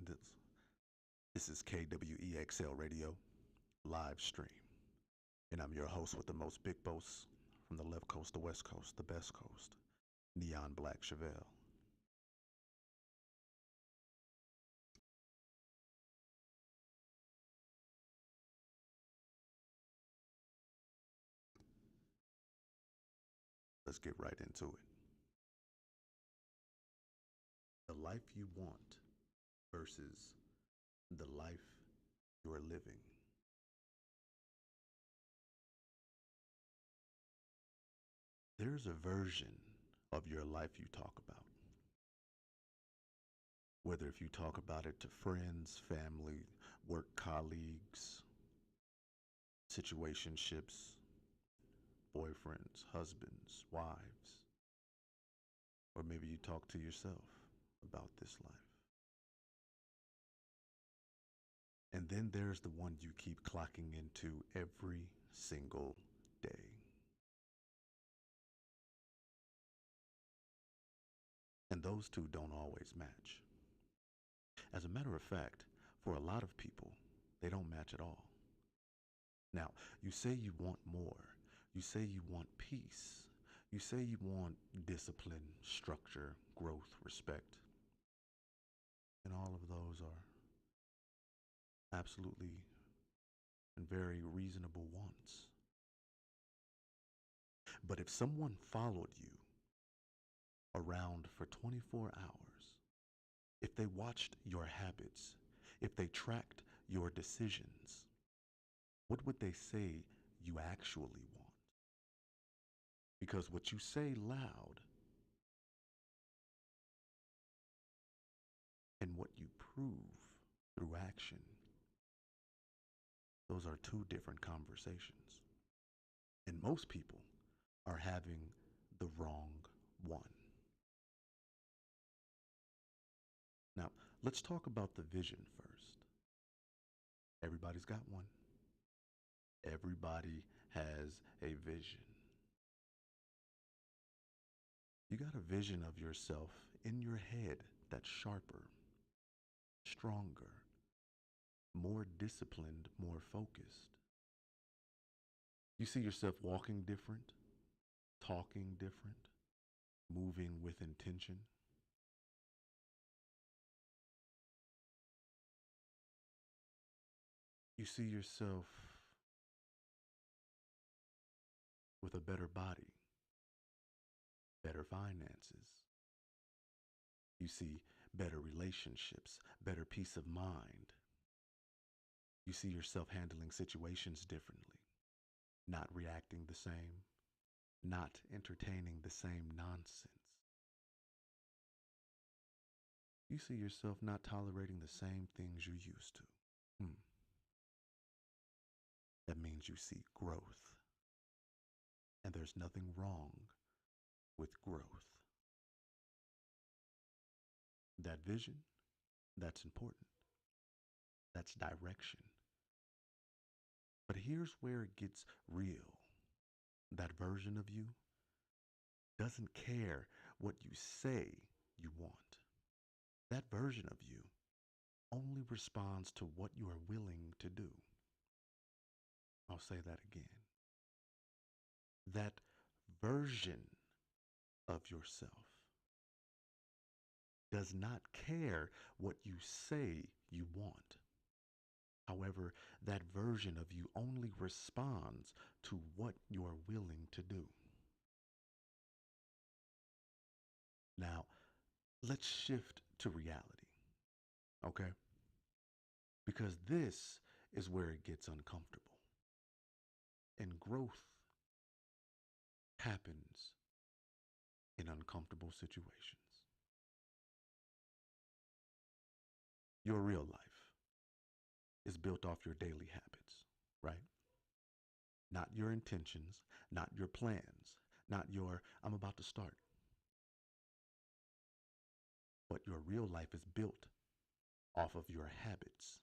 This is KWEXL Radio live stream, and I'm your host with the most big boasts from the left coast to west coast, the best coast, N3onBlaqChevelle. Let's get right into it. The life you want versus the life you are living. There's a version of your life you talk about. Whether if you talk about it to friends, family, work colleagues, situationships, boyfriends, husbands, wives, or maybe you talk to yourself about this life. And then there's the one you keep clocking into every single day. And those two don't always match. As a matter of fact, for a lot of people, they don't match at all. Now, you say you want more. You say you want peace. You say you want discipline, structure, growth, respect. And all of those are absolutely and very reasonable wants. But if someone followed you around for 24 hours, if they watched your habits, if they tracked your decisions, what would they say you actually want? Because what you say loud and what you prove through action, those are two different conversations. And most people are having the wrong one. Now, let's talk about the vision first. Everybody's got one. Everybody has a vision. You got a vision of yourself in your head that's sharper, stronger, more disciplined, more focused. You see yourself walking different, talking different, moving with intention. You see yourself with a better body, better finances. You see better relationships, better peace of mind. You see yourself handling situations differently, not reacting the same, not entertaining the same nonsense. You see yourself not tolerating the same things you used to. Hmm. That means you see growth. And there's nothing wrong with growth. That vision, that's important. That's direction. But here's where it gets real. That version of you doesn't care what you say you want. That version of you only responds to what you are willing to do. I'll say that again. That version of yourself does not care what you say you want. However, that version of you only responds to what you are willing to do. Now, let's shift to reality, okay? Because this is where it gets uncomfortable. And growth happens in uncomfortable situations. Your real life is built off your daily habits, right? Not your intentions, not your plans, not your I'm about to start. But your real life is built off of your habits.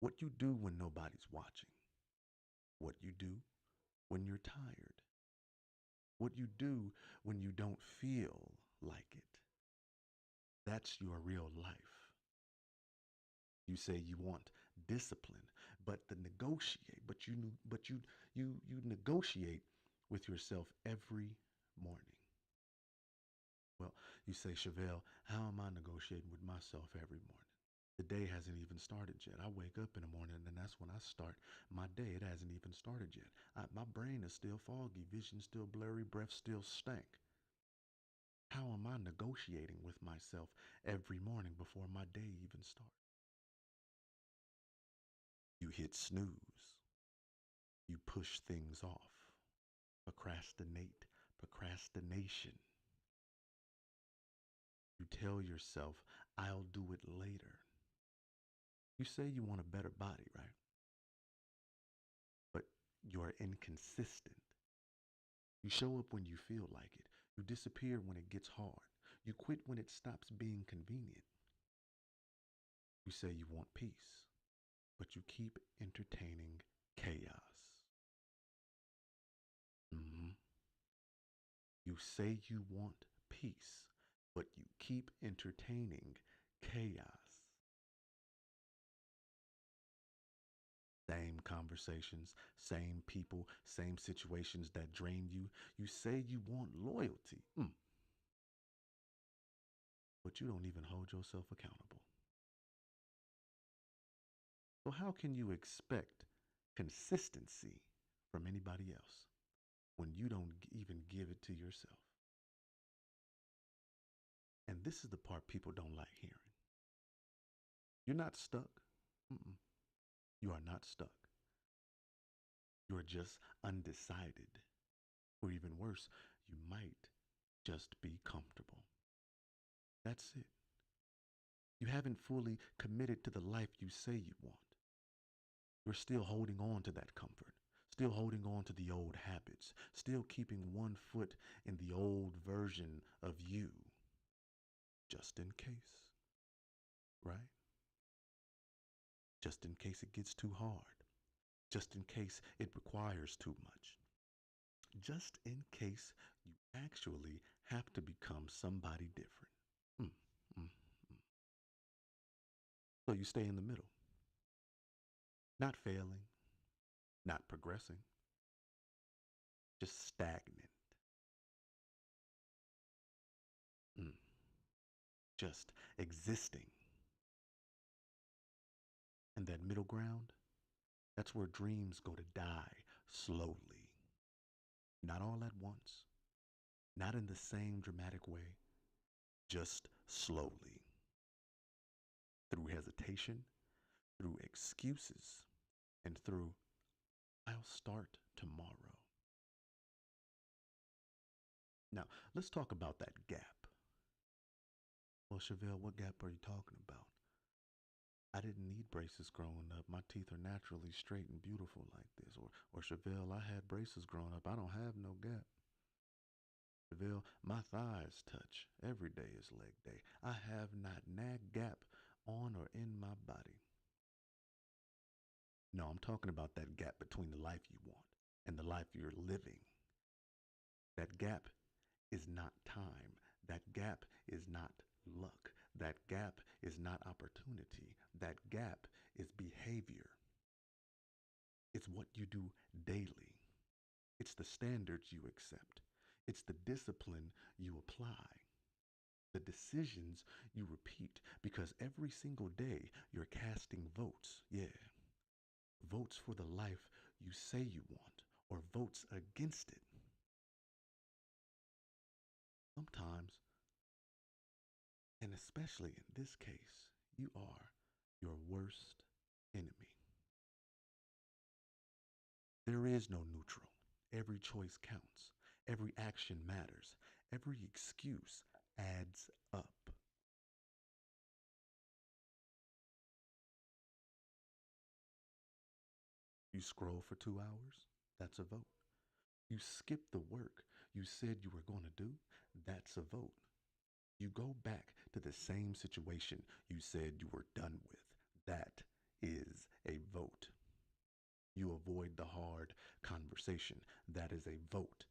What you do when nobody's watching. What you do when you're tired. What you do when you don't feel like it. That's your real life. You say you want discipline, but the negotiate, but you negotiate with yourself every morning. Well, you say, Chevelle, how am I negotiating with myself every morning? The day hasn't even started yet. I wake up in the morning and that's when I start my day. It hasn't even started yet. My brain is still foggy, vision still blurry, breath still stank. How am I negotiating with myself every morning before my day even starts? You hit snooze. You push things off. Procrastinate. Procrastination. You tell yourself, I'll do it later. You say you want a better body, right? But you're inconsistent. You show up when you feel like it. You disappear when it gets hard. You quit when it stops being convenient. You say you want peace, but you keep entertaining chaos. hmm You say you want peace, but you keep entertaining chaos. Same conversations, same people, same situations that drain you. You say you want loyalty, but you don't even hold yourself accountable. So, how can you expect consistency from anybody else when you don't even give it to yourself? And this is the part people don't like hearing. You're not stuck. Mm-mm. You are not stuck. You're just undecided. Or even worse, you might just be comfortable. That's it. You haven't fully committed to the life you say you want. You're still holding on to that comfort, still holding on to the old habits, still keeping one foot in the old version of you, just in case, right? Just in case it gets too hard, just in case it requires too much, just in case you actually have to become somebody different. Mm, mm, mm. So you stay in the middle, not failing, not progressing, just stagnant, mm, just existing. And that middle ground, that's where dreams go to die slowly. Not all at once, not in the same dramatic way, just slowly. Through hesitation, through excuses, and through, I'll start tomorrow. Now, let's talk about that gap. Well, Chevelle, what gap are you talking about? I didn't need braces growing up. My teeth are naturally straight and beautiful like this. Or Chevelle, I had braces growing up. I don't have no gap. Chevelle, my thighs touch. Every day is leg day. I have not nag gap on or in my body. No, I'm talking about that gap between the life you want and the life you're living. That gap is not time. That gap is not luck. That gap is not opportunity. That gap is behavior. It's what you do daily. It's the standards you accept. It's the discipline you apply. The decisions you repeat because every single day you're casting votes. Yeah, votes for the life you say you want or votes against it. Sometimes, and especially in this case, you are your worst enemy. There is no neutral. Every choice counts. Every action matters. Every excuse adds up. You scroll for 2 hours, that's a vote. You skip the work you said you were going to do, that's a vote. You go back to the same situation you said you were done with, that is a vote. You avoid the hard conversation, that is a vote.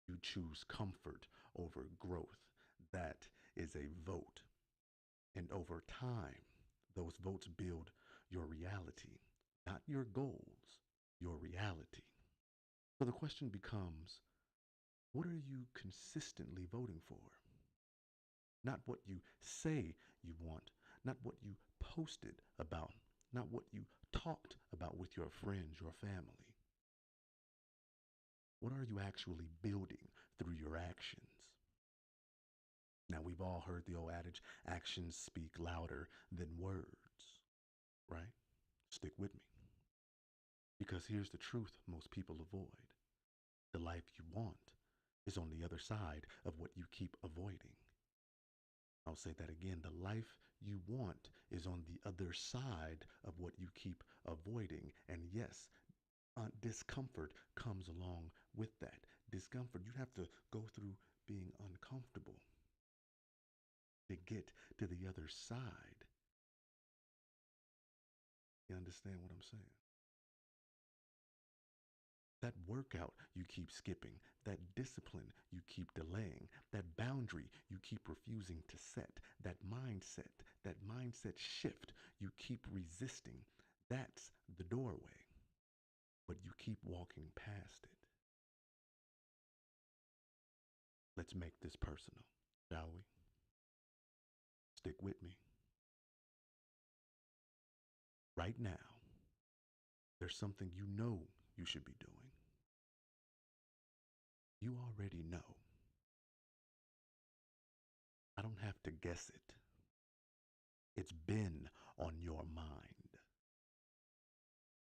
You choose comfort over growth, that is a vote. And over time, those votes build your reality, not your goals, your reality. So the question becomes, what are you consistently voting for? Not what you say you want, not what you posted about, not what you talked about with your friends, your family. What are you actually building through your actions? Now, we've all heard the old adage, actions speak louder than words, right? Stick with me. Because here's the truth most people avoid. The life you want is on the other side of what you keep avoiding. I'll say that again. The life you want is on the other side of what you keep avoiding. And yes, discomfort comes along with that. Discomfort, you have to go through being uncomfortable to get to the other side. You understand what I'm saying? That workout you keep skipping, that discipline you keep delaying, that boundary you keep refusing to set, that mindset shift you keep resisting, that's the doorway. But you keep walking past it. Let's make this personal, shall we? Stick with me. Right now, there's something you know you should be doing. You already know. I don't have to guess it. It's been on your mind.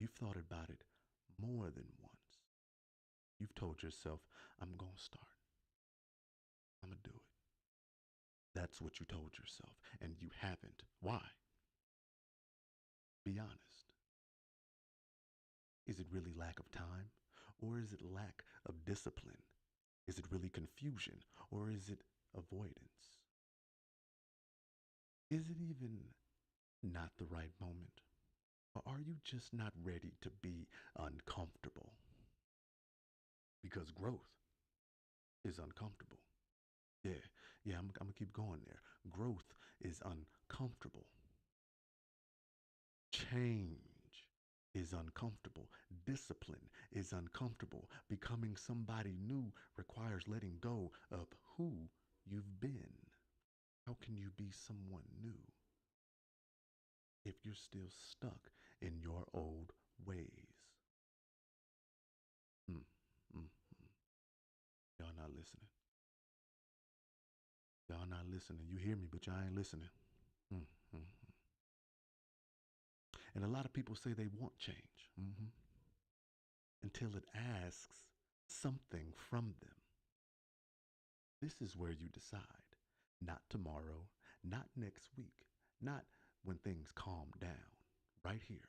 You've thought about it more than once. You've told yourself, I'm going to start. I'm going to do it. That's what you told yourself, and you haven't. Why? Be honest. Is it really lack of time? Or is it lack of discipline? Is it really confusion? Or is it avoidance? Is it even not the right moment? Or are you just not ready to be uncomfortable? Because growth is uncomfortable. I'm going to keep going there. Growth is uncomfortable. Change is uncomfortable. Discipline is uncomfortable. Becoming somebody new requires letting go of who you've been. How can you be someone new if you're still stuck in your old ways? Mm, mm, mm. Y'all not listening. Y'all not listening. You hear me, but y'all ain't listening. Mm, mm, mm. And a lot of people say they want change until it asks something from them. This is where you decide. Not tomorrow, not next week, not when things calm down. Right here.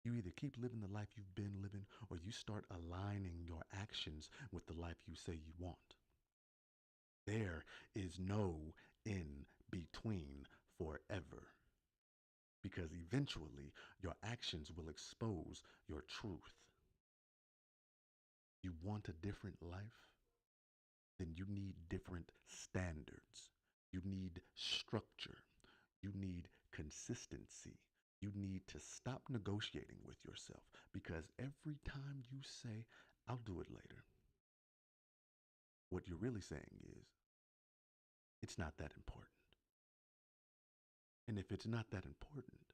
You either keep living the life you've been living or you start aligning your actions with the life you say you want. There is no in between forever. Because eventually your actions will expose your truth. You want a different life? Then you need different standards. You need structure. You need consistency. You need to stop negotiating with yourself because every time you say, I'll do it later, what you're really saying is, it's not that important. And if it's not that important,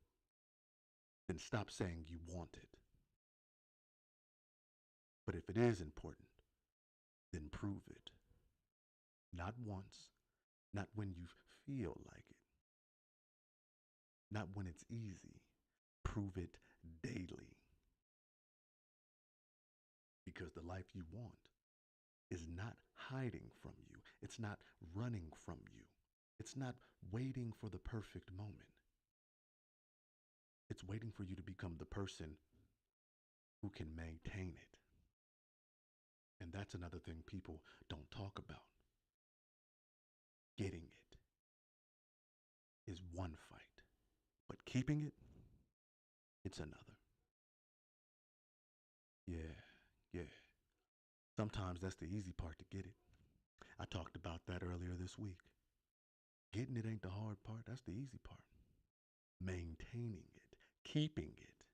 then stop saying you want it. But if it is important, then prove it. Not once, not when you feel like it, not when it's easy. Prove it daily. Because the life you want is not hiding from you. It's not running from you. It's not waiting for the perfect moment. It's waiting for you to become the person who can maintain it. And that's another thing people don't talk about. Getting it is one fight, but keeping it, it's another. Yeah, yeah. Sometimes that's the easy part to get it. I talked about that earlier this week. Getting it ain't the hard part, that's the easy part. Maintaining it, keeping it,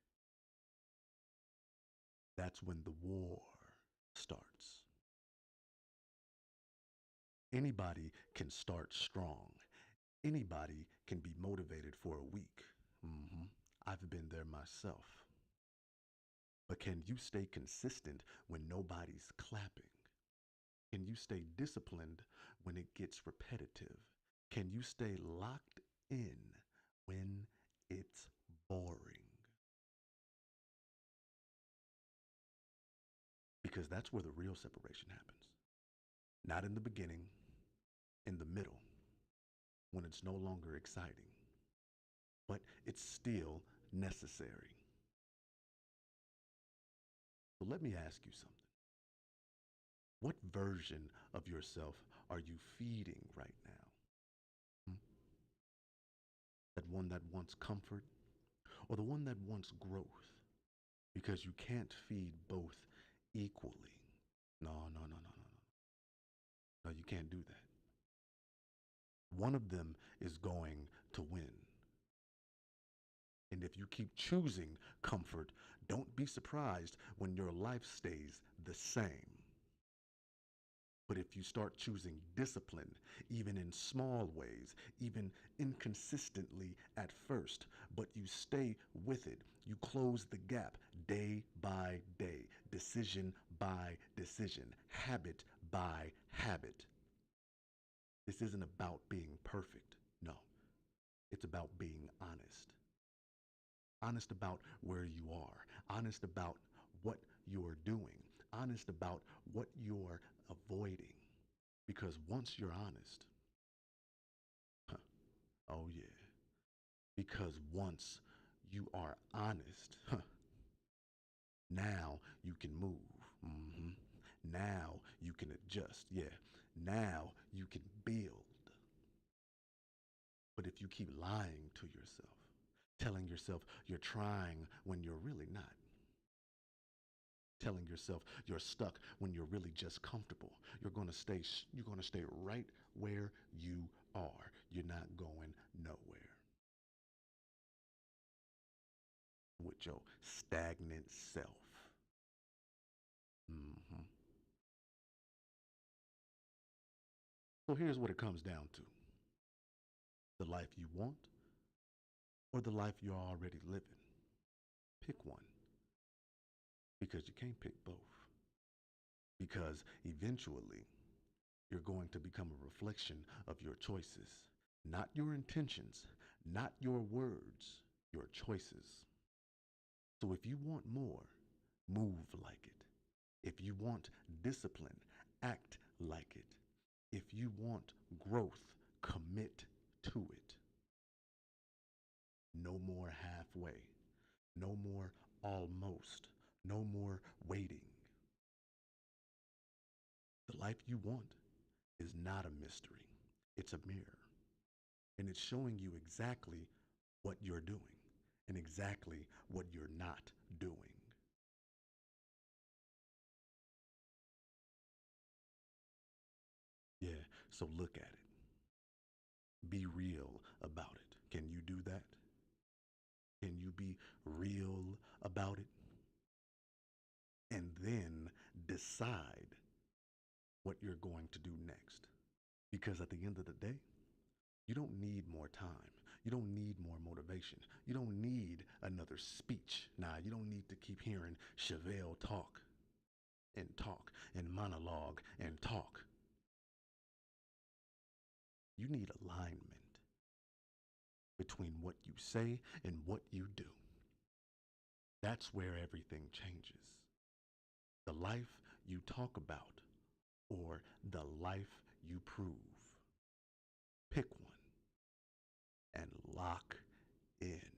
that's when the war starts. Anybody can start strong. Anybody can be motivated for a week. hmm I've been there myself. But can you stay consistent when nobody's clapping? Can you stay disciplined when it gets repetitive? Can you stay locked in when it's boring? Because that's where the real separation happens. Not in the beginning, in the middle, when it's no longer exciting, but it's still necessary. So let me ask you something. What version of yourself are you feeding right now? Hmm? That one that wants comfort or the one that wants growth? Because you can't feed both equally. No, no, no, no, no, no. No, you can't do that. One of them is going to win. And if you keep choosing comfort, don't be surprised when your life stays the same. But if you start choosing discipline, even in small ways, even inconsistently at first, but you stay with it, you close the gap day by day, decision by decision, habit by habit. This isn't about being perfect. No, it's about being honest. Honest about where you are, honest about what you're doing, honest about what you're avoiding. Because once you're honest, huh, oh yeah, because once you are honest, huh, now you can move. hmm Now you can adjust. Yeah, now you can build. But if you keep lying to yourself, telling yourself you're trying when you're really not, telling yourself you're stuck when you're really just comfortable, you're going to stay right where you are. You're not going nowhere with your stagnant self. hmm So here's what it comes down to: the life you want or the life you're already living. Pick one, because you can't pick both. Because eventually you're going to become a reflection of your choices, not your intentions, not your words, your choices. So if you want more, move like it. If you want discipline, act like it. If you want growth, commit to it. No more halfway. No more almost. No more waiting. The life you want is not a mystery. It's a mirror. And it's showing you exactly what you're doing and exactly what you're not doing. Yeah, so look at it. Be real about it. Can you do that? Can you be real about it? And then decide what you're going to do next. Because at the end of the day, you don't need more time. You don't need more motivation. You don't need another speech. Nah, you don't need to keep hearing Chevelle talk and monologue and talk. You need alignment between what you say and what you do. That's where everything changes. The life you talk about or the life you prove. Pick one and lock in.